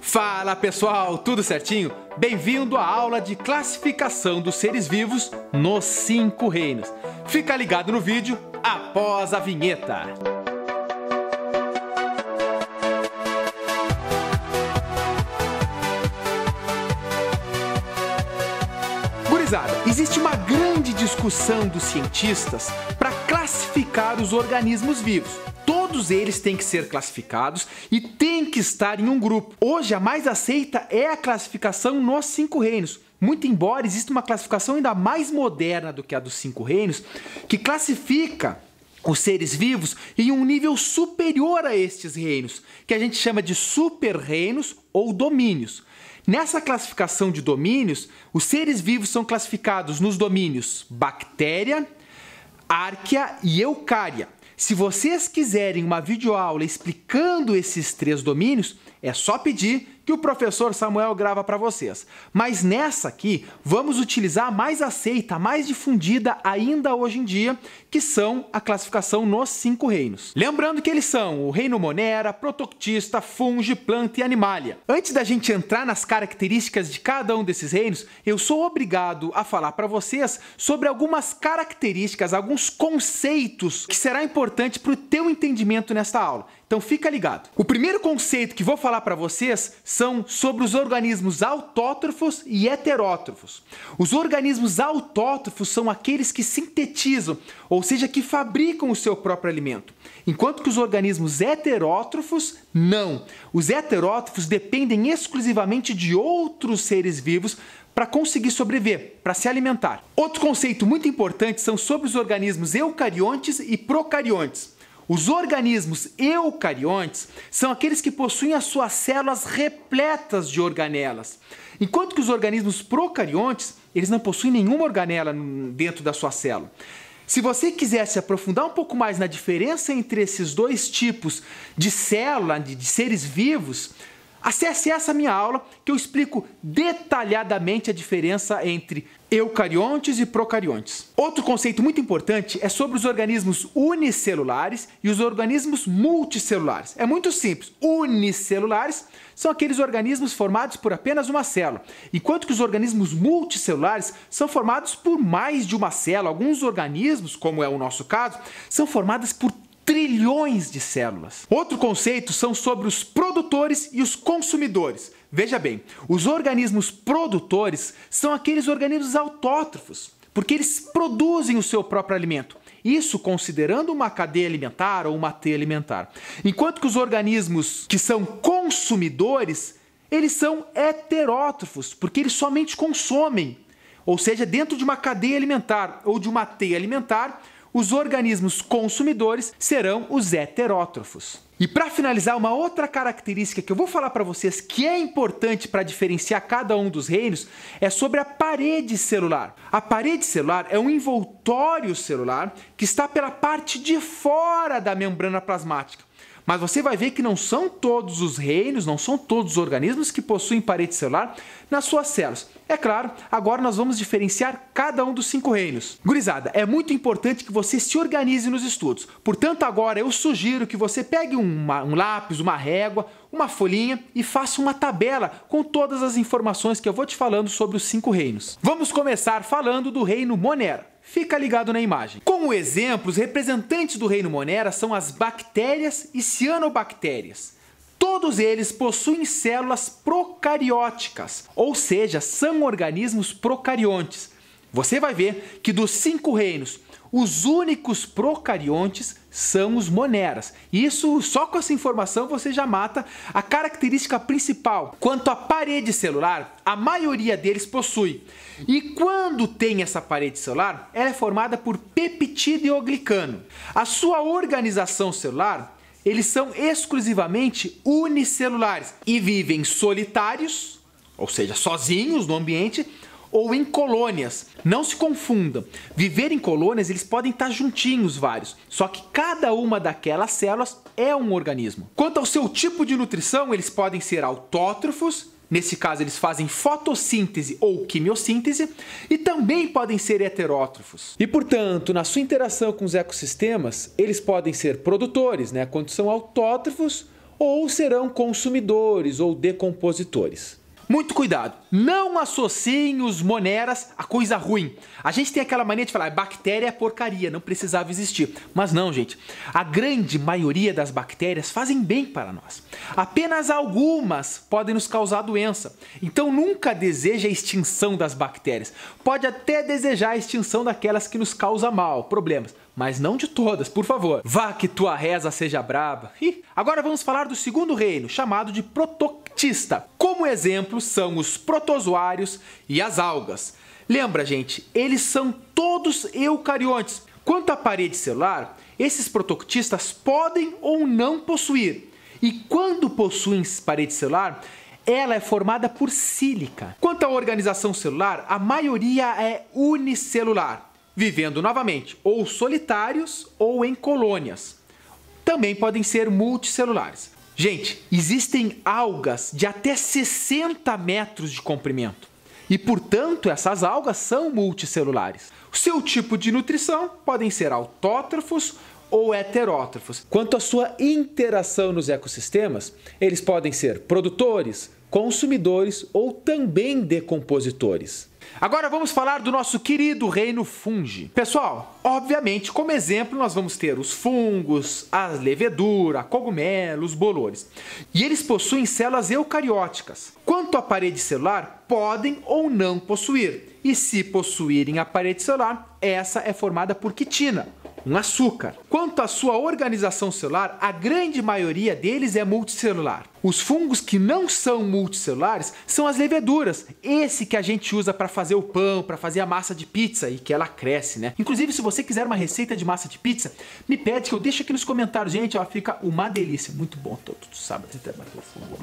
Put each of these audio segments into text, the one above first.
Fala pessoal, tudo certinho? Bem-vindo à aula de classificação dos seres vivos nos 5 reinos. Fica ligado no vídeo após a vinheta. Gurizada, existe uma grande discussão dos cientistas para classificar os organismos vivos. Todos eles têm que ser classificados e têm que estar em um grupo. Hoje, a mais aceita é a classificação nos 5 reinos. Muito embora exista uma classificação ainda mais moderna do que a dos 5 reinos, que classifica os seres vivos em um nível superior a estes reinos, que a gente chama de super-reinos ou domínios. Nessa classificação de domínios, os seres vivos são classificados nos domínios bactéria, árquea e eucária. Se vocês quiserem uma videoaula explicando esses 3 domínios, é só pedir que o professor Samuel grava para vocês. Mas nessa aqui, vamos utilizar a mais aceita, a mais difundida ainda hoje em dia, que são a classificação nos 5 reinos. Lembrando que eles são o reino Monera, Protoctista, Fungi, Planta e Animalia. Antes da gente entrar nas características de cada um desses reinos, eu sou obrigado a falar para vocês sobre algumas características, alguns conceitos que será importante para o teu entendimento nesta aula. Então fica ligado. O primeiro conceito que vou falar para vocês são sobre os organismos autótrofos e heterótrofos. Os organismos autótrofos são aqueles que sintetizam, ou seja, que fabricam o seu próprio alimento. Enquanto que os organismos heterótrofos, não. Os heterótrofos dependem exclusivamente de outros seres vivos para conseguir sobreviver, para se alimentar. Outro conceito muito importante são sobre os organismos eucariontes e procariontes. Os organismos eucariontes são aqueles que possuem as suas células repletas de organelas, enquanto que os organismos procariontes, eles não possuem nenhuma organela dentro da sua célula. Se você quiser se aprofundar um pouco mais na diferença entre esses dois tipos de célula, de seres vivos, acesse essa minha aula que eu explico detalhadamente a diferença entre eucariontes e procariontes. Outro conceito muito importante é sobre os organismos unicelulares e os organismos multicelulares. É muito simples. Unicelulares são aqueles organismos formados por apenas uma célula, enquanto que os organismos multicelulares são formados por mais de uma célula. Alguns organismos, como é o nosso caso, são formados por trilhões de células. Outro conceito são sobre os produtores e os consumidores. Veja bem, os organismos produtores são aqueles organismos autótrofos, porque eles produzem o seu próprio alimento. Isso considerando uma cadeia alimentar ou uma teia alimentar. Enquanto que os organismos que são consumidores, eles são heterótrofos, porque eles somente consomem. Ou seja, dentro de uma cadeia alimentar ou de uma teia alimentar, os organismos consumidores serão os heterótrofos. E para finalizar, uma outra característica que eu vou falar para vocês que é importante para diferenciar cada um dos reinos é sobre a parede celular. A parede celular é um envoltório celular que está pela parte de fora da membrana plasmática. Mas você vai ver que não são todos os reinos, não são todos os organismos que possuem parede celular nas suas células. É claro, agora nós vamos diferenciar cada um dos 5 reinos. Gurizada, é muito importante que você se organize nos estudos. Portanto, agora eu sugiro que você pegue um lápis, uma régua, uma folhinha e faça uma tabela com todas as informações que eu vou te falando sobre os 5 reinos. Vamos começar falando do reino Monera. Fica ligado na imagem. Como exemplo, os representantes do reino Monera são as bactérias e cianobactérias. Todos eles possuem células procarióticas, ou seja, são organismos procariontes. Você vai ver que dos 5 reinos, os únicos procariontes são os moneras. Isso, só com essa informação, você já mata a característica principal. Quanto à parede celular, a maioria deles possui. E quando tem essa parede celular, ela é formada por peptidoglicano. A sua organização celular, eles são exclusivamente unicelulares e vivem solitários, ou seja, sozinhos no ambiente, ou em colônias. Não se confundam. Viver em colônias, eles podem estar juntinhos vários, só que cada uma daquelas células é um organismo. Quanto ao seu tipo de nutrição, eles podem ser autótrofos, nesse caso eles fazem fotossíntese ou quimiossíntese, e também podem ser heterótrofos. E portanto, na sua interação com os ecossistemas, eles podem ser produtores, quando são autótrofos, ou serão consumidores ou decompositores. Muito cuidado, não associem os moneras a coisa ruim. A gente tem aquela mania de falar, bactéria é porcaria, não precisava existir. Mas não, gente, a grande maioria das bactérias fazem bem para nós. Apenas algumas podem nos causar doença. Então nunca deseje a extinção das bactérias. Pode até desejar a extinção daquelas que nos causam mal, problemas. Mas não de todas, por favor. Vá que tua reza seja braba. Agora vamos falar do segundo reino, chamado de protoctista. Como exemplo são os protozoários e as algas. Lembra, gente, eles são todos eucariontes. Quanto à parede celular, esses protoctistas podem ou não possuir. E quando possuem parede celular, ela é formada por sílica. Quanto à organização celular, a maioria é unicelular, vivendo novamente ou solitários ou em colônias. Também podem ser multicelulares. Gente, existem algas de até 60 metros de comprimento e, portanto, essas algas são multicelulares. O seu tipo de nutrição podem ser autótrofos ou heterótrofos. Quanto à sua interação nos ecossistemas, eles podem ser produtores, consumidores ou também decompositores. Agora vamos falar do nosso querido reino fungi. Pessoal, obviamente, como exemplo, nós vamos ter os fungos, as leveduras, cogumelos, bolores. E eles possuem células eucarióticas. Quanto à parede celular, podem ou não possuir. E se possuírem a parede celular, essa é formada por quitina, um açúcar. Quanto à sua organização celular, a grande maioria deles é multicelular. Os fungos que não são multicelulares são as leveduras, esse que a gente usa para fazer o pão, para fazer a massa de pizza e que ela cresce, né? Inclusive, se você quiser uma receita de massa de pizza, me pede que eu deixo aqui nos comentários, gente, ó, fica uma delícia, muito bom, todo sábado até bater o fungo.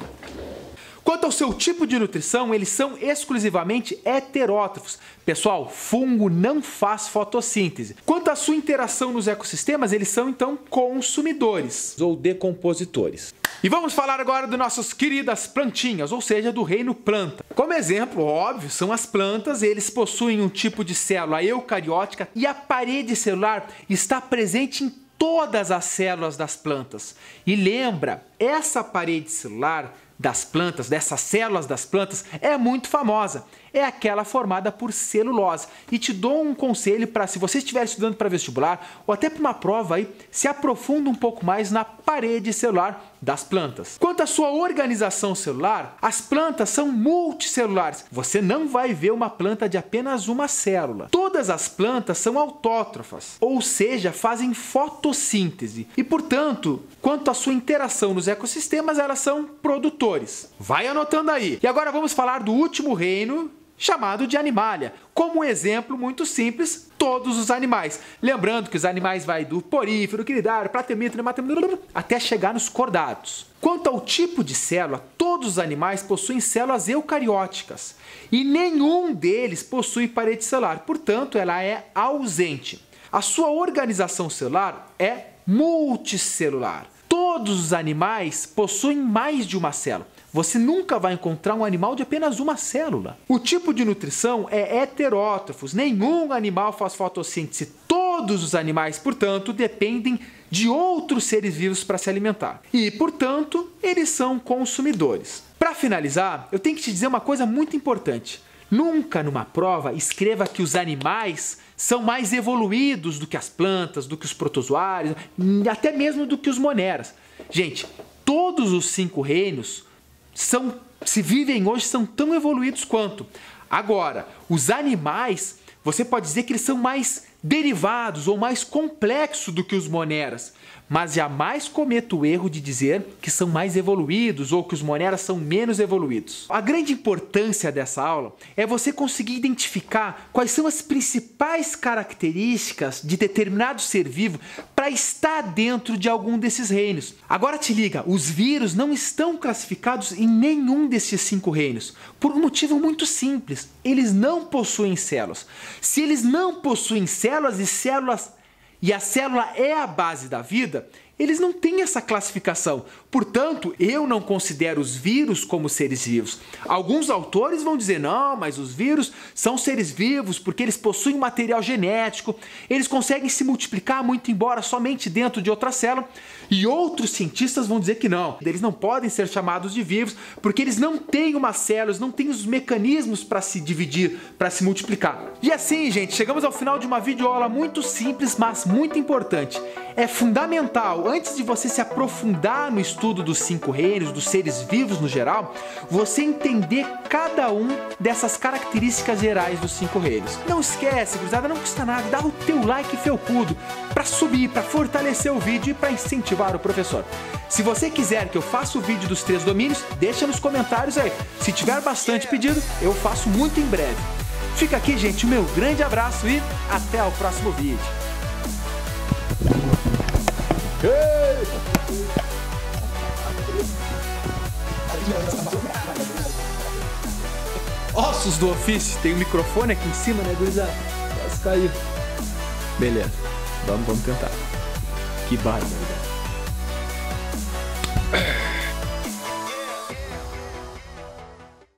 Quanto ao seu tipo de nutrição, eles são exclusivamente heterótrofos. Pessoal, fungo não faz fotossíntese. Quanto à sua interação nos ecossistemas, eles são então consumidores ou decompositores. E vamos falar agora das nossas queridas plantinhas, ou seja, do reino planta. Como exemplo, óbvio, são as plantas, eles possuem um tipo de célula eucariótica e a parede celular está presente em todas as células das plantas. E lembra, essa parede celular das plantas, dessas células das plantas, é muito famosa. É aquela formada por celulose. E te dou um conselho para, se você estiver estudando para vestibular, ou até para uma prova aí, se aprofunda um pouco mais na parede celular das plantas. Quanto à sua organização celular, as plantas são multicelulares. Você não vai ver uma planta de apenas uma célula. Todas as plantas são autótrofas, ou seja, fazem fotossíntese. E, portanto, quanto à sua interação nos ecossistemas, elas são produtores. Vai anotando aí. E agora vamos falar do último reino, chamado de animalia. Como exemplo muito simples, todos os animais. Lembrando que os animais vai do porífero, quinidário, platemífero, nematomífero, até chegar nos cordados. Quanto ao tipo de célula, todos os animais possuem células eucarióticas e nenhum deles possui parede celular, portanto ela é ausente. A sua organização celular é multicelular. Todos os animais possuem mais de uma célula. Você nunca vai encontrar um animal de apenas uma célula. O tipo de nutrição é heterótrofos. Nenhum animal faz fotossíntese. Todos os animais, portanto, dependem de outros seres vivos para se alimentar. E, portanto, eles são consumidores. Para finalizar, eu tenho que te dizer uma coisa muito importante. Nunca numa prova escreva que os animais são mais evoluídos do que as plantas, do que os protozoários, até mesmo do que os moneras. Gente, todos os 5 reinos se vivem hoje, são tão evoluídos quanto. Agora, os animais, você pode dizer que eles são mais derivados ou mais complexos do que os moneras, mas jamais cometa o erro de dizer que são mais evoluídos ou que os moneras são menos evoluídos. A grande importância dessa aula é você conseguir identificar quais são as principais características de determinado ser vivo para estar dentro de algum desses reinos. Agora te liga, os vírus não estão classificados em nenhum desses 5 reinos, por um motivo muito simples: eles não possuem células. Se eles não possuem células e a célula é a base da vida, eles não têm essa classificação. Portanto, eu não considero os vírus como seres vivos. Alguns autores vão dizer, não, mas os vírus são seres vivos porque eles possuem material genético, eles conseguem se multiplicar muito embora somente dentro de outra célula. E outros cientistas vão dizer que não, eles não podem ser chamados de vivos porque eles não têm uma célula, eles não têm os mecanismos para se dividir, para se multiplicar. E assim, gente, chegamos ao final de uma videoaula muito simples, mas muito importante. É fundamental, antes de você se aprofundar no estudo dos 5 reinos, dos seres vivos no geral, você entender cada um dessas características gerais dos 5 reinos. Não esquece, gurizada, não custa nada, dá o teu like felpudo para subir, para fortalecer o vídeo e para incentivar o professor. Se você quiser que eu faça o vídeo dos 3 domínios, deixa nos comentários aí. Se tiver bastante pedido, eu faço muito em breve. Fica aqui, gente, o meu grande abraço e até o próximo vídeo. Ossos do ofício. Tem um microfone aqui em cima, né, gurizada? Quase caiu. Beleza, vamos tentar. Que barbaridade.